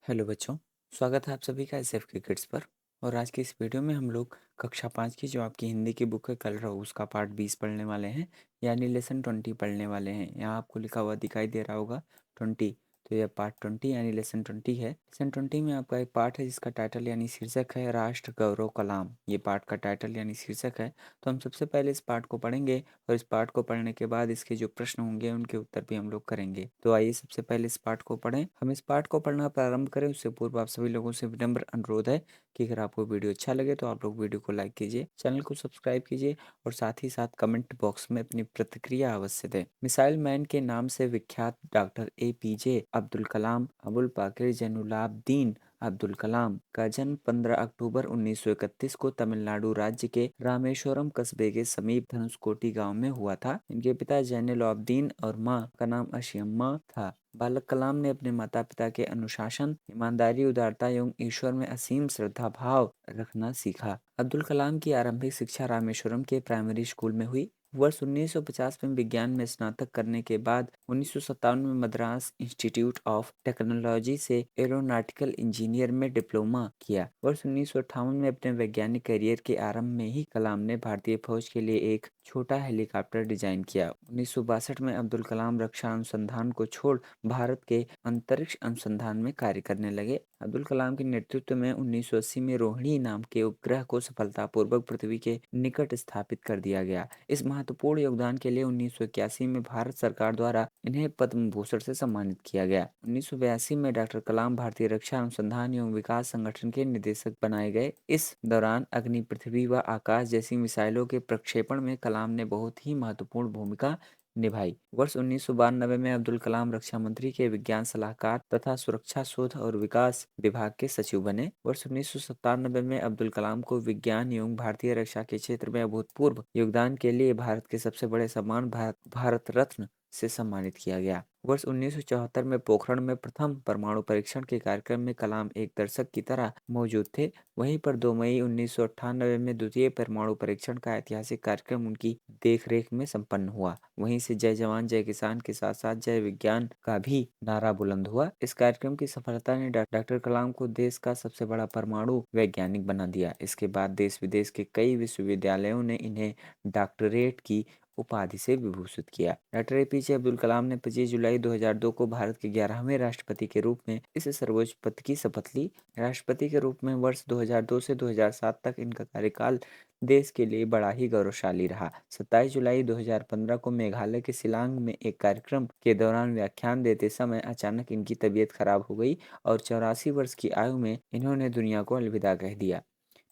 Hello बच्चों, स्वागत है आप सभी का एसएफ क्रिकेट्स पर। और आज की इस वीडियो में हम लोग कक्षा 5 की जो आपकी हिंदी की बुक है कल रहो उसका पार्ट 20 पढ़ने वाले हैं, यानी लेसन 20 पढ़ने वाले हैं। यहाँ आपको लिखा हुआ दिखाई दे रहा होगा 20। तो यह पार्ट 20 यानी लेसन 20 है। लेसन 20 में आपका एक पार्ट है जिसका टाइटल यानी शीर्षक है राष्ट्र गौरव कलाम। ये पार्ट का टाइटल यानी शीर्षक है। तो हम सबसे पहले इस पार्ट को पढ़ेंगे और इस पार्ट को पढ़ने के बाद इसके जो प्रश्न होंगे उनके उत्तर भी हम लोग करेंगे। तो आइए सबसे पहले इस पार्ट को पढ़ें। हम इस पार्ट को पढ़ना प्रारंभ करें उससे पूर्व आप सभी लोगों से विनम्र अनुरोध है कि अगर आपको वीडियो अच्छा लगे तो आप लोग वीडियो को लाइक कीजिए, चैनल को सब्सक्राइब कीजिए और साथ ही साथ कमेंट बॉक्स में अपनी प्रतिक्रिया अवश्य दें। मिसाइल मैन के नाम से विख्यात डॉक्टर APJ अब्दुल कलाम अबुल पाकिर जैनुलाब्दीन अब्दुल कलाम का जन्म 15 अक्टूबर 1931 को तमिलनाडु राज्य के रामेश्वरम कस्बे के समीप धनुषकोटी गांव में हुआ था। इनके पिता जैनुलाब्दीन और मां का नाम अशियम्मा था। बालक कलाम ने अपने माता पिता के अनुशासन, ईमानदारी, उदारता एवं ईश्वर में असीम श्रद्धा भाव रखना सीखा। अब्दुल कलाम की आरंभिक शिक्षा रामेश्वरम के प्राइमरी स्कूल में हुई। वर्ष 1950 में विज्ञान में स्नातक करने के बाद 1957 में मद्रास इंस्टीट्यूट ऑफ टेक्नोलॉजी से एरोनॉटिकल इंजीनियर में डिप्लोमा किया। वर्ष 1958 में अपने वैज्ञानिक करियर के आरंभ में ही कलाम ने भारतीय फौज के लिए एक छोटा हेलीकॉप्टर डिजाइन किया। 1962 में अब्दुल कलाम रक्षा अनुसंधान को छोड़ भारत के अंतरिक्ष अनुसंधान में कार्य करने लगे। अब्दुल कलाम के नेतृत्व में 1980 में रोहिणी नाम के उपग्रह को सफलतापूर्वक पृथ्वी के निकट स्थापित कर दिया गया। इस महत्वपूर्ण योगदान के लिए 1981 में भारत सरकार द्वारा इन्हें पद्म भूषण से सम्मानित किया गया। 1982 में डॉक्टर कलाम भारतीय रक्षा अनुसंधान एवं विकास संगठन के निदेशक बनाए गए। इस दौरान अग्नि, पृथ्वी व आकाश जैसी मिसाइलों के प्रक्षेपण में कलाम ने बहुत ही महत्वपूर्ण भूमिका निभाई। वर्ष 1992 में अब्दुल कलाम रक्षा मंत्री के विज्ञान सलाहकार तथा सुरक्षा शोध और विकास विभाग के सचिव बने। वर्ष 1997 में अब्दुल कलाम को विज्ञान एवं भारतीय रक्षा के क्षेत्र में अभूतपूर्व योगदान के लिए भारत के सबसे बड़े सम्मान भारत रत्न से सम्मानित किया गया। वर्ष 1974 में पोखरण में प्रथम परमाणु परीक्षण के कार्यक्रम में कलाम एक दर्शक की तरह मौजूद थे। वहीं पर 2 मई 1998 में द्वितीय परमाणु परीक्षण का ऐतिहासिक कार्यक्रम उनकी देखरेख में संपन्न हुआ। वहीं से जय जवान जय किसान के साथ साथ जय विज्ञान का भी नारा बुलंद हुआ। इस कार्यक्रम की सफलता ने डॉक्टर कलाम को देश का सबसे बड़ा परमाणु वैज्ञानिक बना दिया। इसके बाद देश विदेश के कई विश्वविद्यालयों ने इन्हें डॉक्टरेट की उपाधि से विभूषित किया। डॉक्टर APJ अब्दुल कलाम ने 25 जुलाई 2002 को भारत के 11वें राष्ट्रपति के रूप में इस सर्वोच्च पद की शपथ ली। राष्ट्रपति के रूप में वर्ष 2002 से 2007 तक इनका कार्यकाल देश के लिए बड़ा ही गौरवशाली रहा। 27 जुलाई 2015 को मेघालय के शिलांग में एक कार्यक्रम के दौरान व्याख्यान देते समय अचानक इनकी तबीयत खराब हो गई और 84 वर्ष की आयु में इन्होंने दुनिया को अलविदा कह दिया।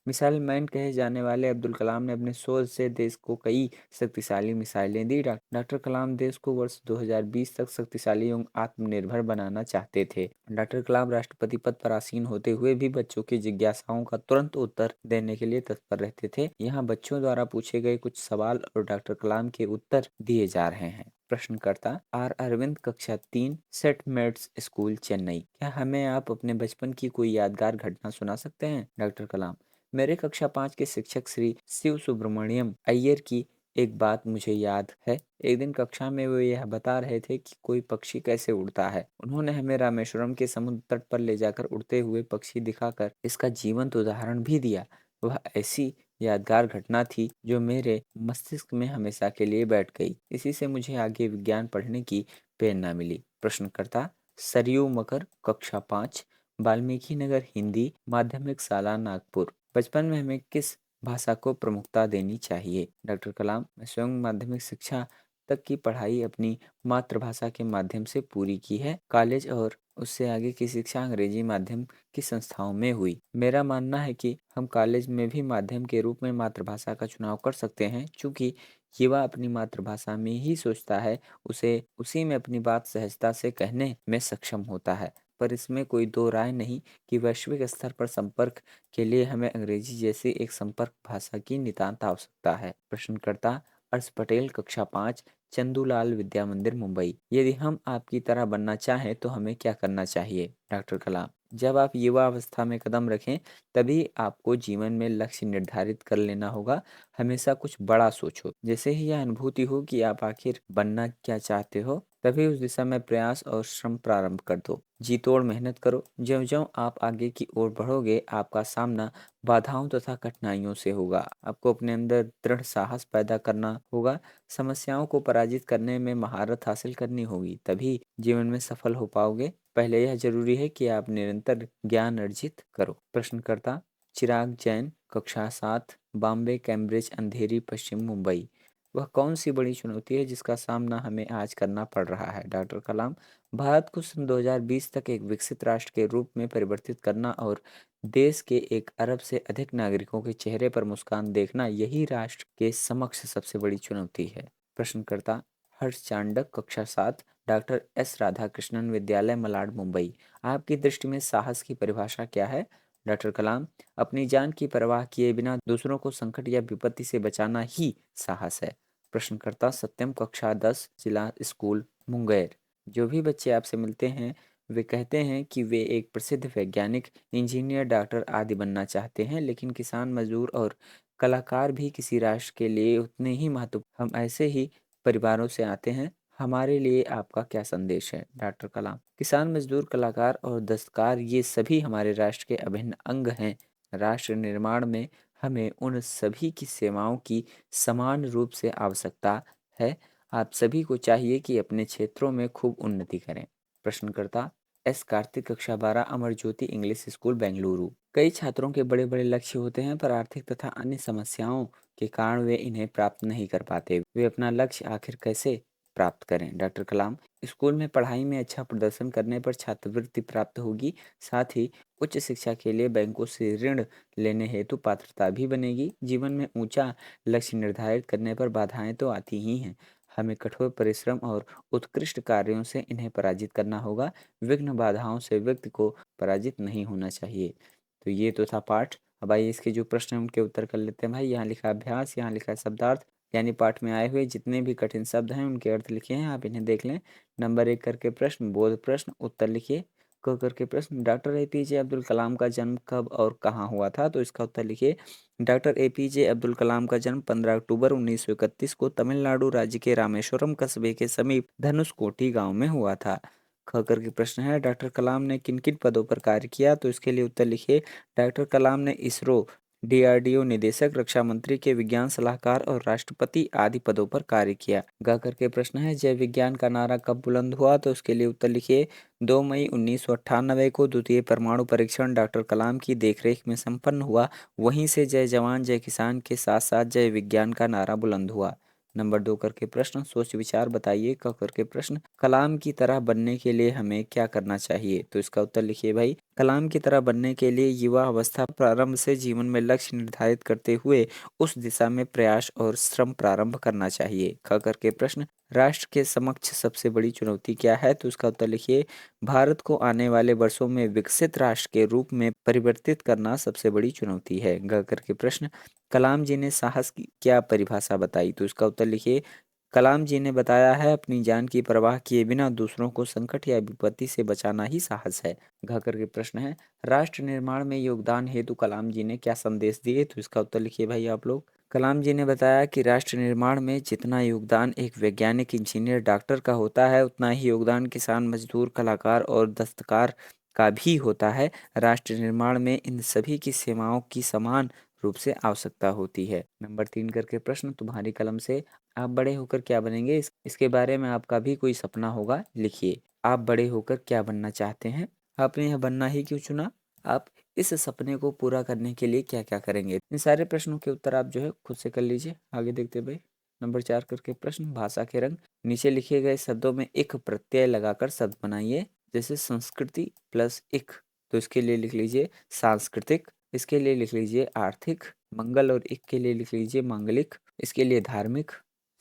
मिसाइल मैन कहे जाने वाले अब्दुल कलाम ने अपने शोध से देश को कई शक्तिशाली मिसाइलें दी। डॉक्टर कलाम देश को वर्ष 2020 तक शक्तिशाली एवं आत्मनिर्भर बनाना चाहते थे। डॉक्टर कलाम राष्ट्रपति पद पर आसीन होते हुए भी बच्चों की जिज्ञासाओं का तुरंत उत्तर देने के लिए तत्पर रहते थे। यहाँ बच्चों द्वारा पूछे गए कुछ सवाल और डॉक्टर कलाम के उत्तर दिए जा रहे हैं। प्रश्नकर्ता आर अरविंद, कक्षा 3, सेट मेट्स स्कूल, चेन्नई। क्या हमें आप अपने बचपन की कोई यादगार घटना सुना सकते हैं? डॉक्टर कलाम: मेरे कक्षा 5 के शिक्षक श्री शिव सुब्रमण्यम अय्यर की एक बात मुझे याद है। एक दिन कक्षा में वो यह बता रहे थे कि कोई पक्षी कैसे उड़ता है। उन्होंने हमें रामेश्वरम के समुद्र तट पर ले जाकर उड़ते हुए पक्षी दिखाकर इसका जीवंत उदाहरण भी दिया। वह ऐसी यादगार घटना थी जो मेरे मस्तिष्क में हमेशा के लिए बैठ गई। इसी से मुझे आगे विज्ञान पढ़ने की प्रेरणा मिली। प्रश्नकर्ता सरयू मकर, कक्षा 5, वाल्मीकि नगर हिंदी माध्यमिक शाला, नागपुर। बचपन में हमें किस भाषा को प्रमुखता देनी चाहिए? डॉक्टर कलाम: मैं स्वयं माध्यमिक शिक्षा तक की पढ़ाई अपनी मातृभाषा के माध्यम से पूरी की है। कॉलेज और उससे आगे की शिक्षा अंग्रेजी माध्यम की संस्थाओं में हुई। मेरा मानना है कि हम कॉलेज में भी माध्यम के रूप में मातृभाषा का चुनाव कर सकते हैं। चूँकि युवा अपनी मातृभाषा में ही सोचता है, उसे उसी में अपनी बात सहजता से कहने में सक्षम होता है। पर इसमें कोई दो राय नहीं कि वैश्विक स्तर पर संपर्क के लिए हमें अंग्रेजी जैसी एक संपर्क भाषा की नितांत आवश्यकता है। प्रश्नकर्ता अर्श पटेल, कक्षा 5, चंदूलाल विद्या मंदिर, मुंबई। यदि हम आपकी तरह बनना चाहें तो हमें क्या करना चाहिए? डॉक्टर कलाम: जब आप युवा अवस्था में कदम रखें तभी आपको जीवन में लक्ष्य निर्धारित कर लेना होगा। हमेशा कुछ बड़ा सोचो। जैसे ही यह अनुभूति हो कि आप आखिर बनना क्या चाहते हो, तभी उस दिशा में प्रयास और श्रम प्रारंभ कर दो। जी तोड़ मेहनत करो। ज्यों-ज्यों आप आगे की ओर बढ़ोगे, आपका सामना बाधाओं तथा कठिनाइयों से होगा। आपको अपने अंदर दृढ़ साहस पैदा करना होगा, समस्याओं को पराजित करने में महारत हासिल करनी होगी, तभी जीवन में सफल हो पाओगे। पहले यह ज़रूरी है कि आप निरंतर ज्ञान अर्जित करो। प्रश्नकर्ता: चिराग जैन, कक्षा 7, बॉम्बे, कैम्ब्रिज, अंधेरी, पश्चिम मुंबई। वह कौन सी बड़ी चुनौती है जिसका सामना हमें आज करना पड़ रहा है? डॉक्टर कलाम: भारत को सन 2020 तक एक विकसित राष्ट्र के रूप में परिवर्तित करना और देश के 1 अरब से अधिक नागरिकों के चेहरे पर मुस्कान देखना, यही राष्ट्र के समक्ष सबसे बड़ी चुनौती है। प्रश्नकर्ता: हर्ष चांडक, कक्षा 7, डॉक्टर एस राधाकृष्णन विद्यालय, मलाड, मुंबई। आपकी दृष्टि में साहस की परिभाषा क्या है? डॉक्टर कलाम: अपनी जान की परवाह किए बिना दूसरों को संकट या विपत्ति से बचाना ही साहस है। प्रश्नकर्ता: सत्यम, कक्षा 10, जिला स्कूल, मुंगेर। जो भी बच्चे आपसे मिलते हैं वे कहते हैं कि वे एक प्रसिद्ध वैज्ञानिक, इंजीनियर, डॉक्टर आदि बनना चाहते हैं, लेकिन किसान, मजदूर और कलाकार भी किसी राष्ट्र के लिए उतने ही महत्वपूर्ण। हम ऐसे ही परिवारों से आते हैं। हमारे लिए आपका क्या संदेश है? डॉक्टर कलाम: किसान, मजदूर, कलाकार और दस्तकार ये सभी हमारे राष्ट्र के अभिन्न अंग हैं। राष्ट्र निर्माण में हमें उन सभी की सेवाओं की समान रूप से आवश्यकता है। आप सभी को चाहिए कि अपने क्षेत्रों में खूब उन्नति करें। प्रश्नकर्ता: एस कार्तिक, कक्षा 12, अमर ज्योति इंग्लिश स्कूल, बेंगलुरु। कई छात्रों के बड़े बड़े लक्ष्य होते हैं, पर आर्थिक तथा अन्य समस्याओं के कारण वे इन्हें प्राप्त नहीं कर पाते। वे अपना लक्ष्य आखिर कैसे प्राप्त करें? डॉक्टर कलाम: स्कूल में पढ़ाई में अच्छा प्रदर्शन करने पर छात्रवृत्ति प्राप्त होगी, साथ ही उच्च शिक्षा के लिए बैंकों से ऋण लेने हेतु पात्रता भी बनेगी। जीवन में ऊंचा लक्ष्य निर्धारित करने पर बाधाएं तो आती ही हैं, हमें कठोर परिश्रम और उत्कृष्ट कार्यों से इन्हें पराजित करना होगा। विघ्न बाधाओं से व्यक्ति को पराजित नहीं होना चाहिए। तो ये तो था पाठ। अब आइए इसके जो प्रश्न हैं उनके उत्तर कर लेते हैं भाई। यहाँ लिखा अभ्यास, यहाँ लिखा शब्दार्थ, यानी पाठ में आए हुए जितने भी कठिन शब्द हैं उनके अर्थ लिखे हैं, आप इन्हें देख लें। नंबर 1 करके प्रश्न, बोध प्रश्न, उत्तर लिखिए। क करके प्रश्न, डॉक्टर एपीजे अब्दुल कलाम का जन्म कब और कहाँ हुआ था? तो इसका उत्तर लिखिए। डॉक्टर एपीजे अब्दुल कलाम का जन्म 15 अक्टूबर 1931 को तमिलनाडु राज्य के रामेश्वरम कस्बे के समीप धनुषकोटी गांव में हुआ था। ख करके प्रश्न है, डॉक्टर कलाम ने किन किन पदों पर कार्य किया? तो इसके लिए उत्तर लिखिए। डॉक्टर कलाम ने इसरो, डीआरडीओ निदेशक, रक्षा मंत्री के विज्ञान सलाहकार और राष्ट्रपति आदि पदों पर कार्य किया। ग करके प्रश्न है, जय विज्ञान का नारा कब बुलंद हुआ? तो उसके लिए उत्तर लिखिए। 2 मई 1998 को द्वितीय परमाणु परीक्षण डॉक्टर कलाम की देखरेख में संपन्न हुआ। वहीं से जय जवान जय किसान के साथ साथ जय विज्ञान का नारा बुलंद हुआ। नंबर 2 करके प्रश्न, सोच विचार बताइए। क करके प्रश्न, कलाम की तरह बनने के लिए हमें क्या करना चाहिए? तो इसका उत्तर लिखिए भाई। कलाम की तरह बनने के लिए युवा अवस्था प्रारंभ से जीवन में लक्ष्य निर्धारित करते हुए उस दिशा में प्रयास और श्रम प्रारंभ करना चाहिए। ख करके प्रश्न, राष्ट्र के समक्ष सबसे बड़ी चुनौती क्या है? तो इसका उत्तर लिखिए। भारत को आने वाले वर्षों में विकसित राष्ट्र के रूप में परिवर्तित करना सबसे बड़ी चुनौती है। ग करके प्रश्न, कलाम जी ने साहस की क्या परिभाषा बताई? तो इसका उत्तर लिखिए। कलाम जी ने बताया है, अपनी जान की परवाह किए बिना दूसरों को संकट या विपत्ति से बचाना ही साहस है। घ करके प्रश्न है, राष्ट्र निर्माण में योगदान हेतु कलाम जी ने क्या संदेश दिए? तो इसका उत्तर लिखिए भाई आप लोग। कलाम जी ने बताया कि राष्ट्र निर्माण में जितना योगदान एक वैज्ञानिक, इंजीनियर, डॉक्टर का होता है, उतना ही योगदान किसान, मजदूर, कलाकार और दस्तकार का भी होता है। राष्ट्र निर्माण में इन सभी की सेवाओं की समान रूप से आवश्यकता होती है। नंबर 3 करके प्रश्न, तुम्हारी कलम से आप बड़े होकर क्या बनेंगे? इसके बारे में आपका भी कोई सपना होगा, लिखिए। आप बड़े होकर क्या बनना चाहते हैं? आपने यह बनना ही क्यों चुना? आप इस सपने को पूरा करने के लिए क्या-क्या करेंगे? इन सारे प्रश्नों के उत्तर आप जो है खुद से कर लीजिए। आगे देखते हैं भाई। नंबर 4 करके प्रश्न, भाषा के रंग। नीचे लिखे गए शब्दों में इक प्रत्यय लगाकर शब्द बनाइए। जैसे संस्कृति प्लस इक, तो इसके लिए लिख लीजिए सांस्कृतिक। इसके लिए लिख लीजिए आर्थिक। मंगल और इक के लिए लिख लीजिए मांगलिक। इसके लिए धार्मिक,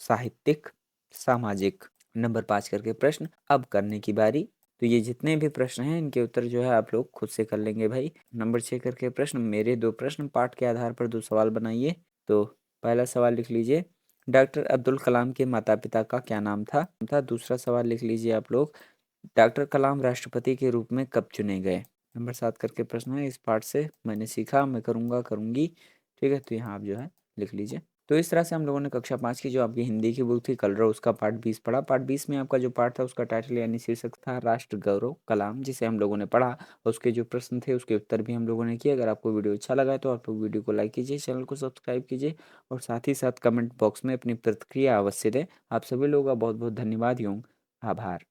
साहित्यिक, सामाजिक। नंबर 5 करके प्रश्न, अब करने की बारी। तो ये जितने भी प्रश्न हैं इनके उत्तर जो है आप लोग खुद से कर लेंगे भाई। नंबर 6 करके प्रश्न, मेरे 2 प्रश्न पाठ के आधार पर 2 सवाल बनाइए। तो पहला सवाल लिख लीजिए, डॉक्टर अब्दुल कलाम के माता पिता का क्या नाम था? दूसरा सवाल लिख लीजिए आप लोग, डॉक्टर कलाम राष्ट्रपति के रूप में कब चुने गए? नंबर 7 करके प्रश्न है, इस पाठ से मैंने सीखा, मैं करूँगा, करूँगी। ठीक है, तो यहाँ आप जो है लिख लीजिए। तो इस तरह से हम लोगों ने कक्षा 5 की जो आपकी हिंदी की बुक थी कलरव, उसका पार्ट 20 पढ़ा। पार्ट 20 में आपका जो पार्ट था उसका टाइटल यानी शीर्षक था राष्ट्र गौरव कलाम, जिसे हम लोगों ने पढ़ा और उसके जो प्रश्न थे उसके उत्तर भी हम लोगों ने किए। अगर आपको वीडियो अच्छा लगा है तो आप लोग वीडियो को लाइक कीजिए, चैनल को सब्सक्राइब कीजिए और साथ ही साथ कमेंट बॉक्स में अपनी प्रतिक्रिया अवश्य दें। आप सभी लोगों का बहुत बहुत धन्यवाद एवं आभार।